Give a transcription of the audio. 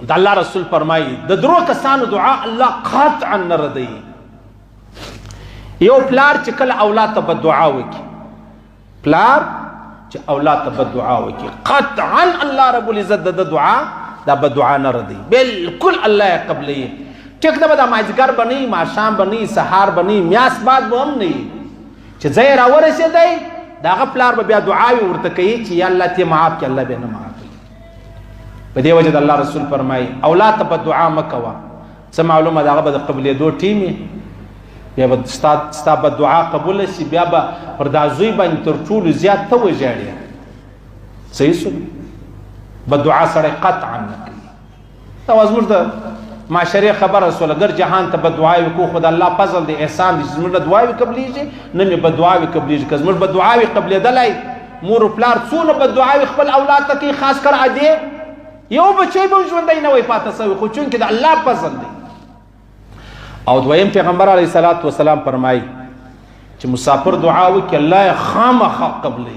د الله رسول فرمایي د درو کسانو دعا الله قطعا نه ردوي. یو پلار چې کله اولاد ته بددعا وکړي، پلار چې اولاد ته بددعا وکړي قطعا الله رب العزت د دعا دا بددعا نه ردوي، بالکل الله یې قبلوي. ټیک ده به دا مازدیګر به نه وي، ماښام به نه وي، سهار به نه وي، میاشت بعد به هم نه وي، چې ځای یې راورسېدی د هغه پلار به بیا دعاوې ورته کوي چې یا الله ته معاف کړي، الله بیا نه معاف کوي. په دې وجه د الله رسول فرمایي اولاد ته بددعا مه کوه. څه معلومه د هغه به د قبلېدو ټیم وي، بیا به ستا بددعا قبوله شي، بیا به پر دا زوی باندې تر ټولو زیات ته وژاړې. صحیح شو؟ بددعا سړی قطعا نه کوي. دا زموږ د معاشرې خبره سوله، ګر جهان ته بددعاوې وکړو، خو د الله فضل دی، احسان دی چې زموږ نه دعاوې قبلېږي، نه مې بددعاوې قبلېږي. که زموږ بددعاوې قبلېدلی، مور و پلار څونه بددعاوې خپل اولاد ته کوي، خاص کر عادي یو بچی به ژوندی نه وی پاته سوی، خو چونکې د الله فضل دی. او دویم پیغمبر علیه السلام فرمایي چې مسافر دعا وکړي الله یې خامخا قبلوي.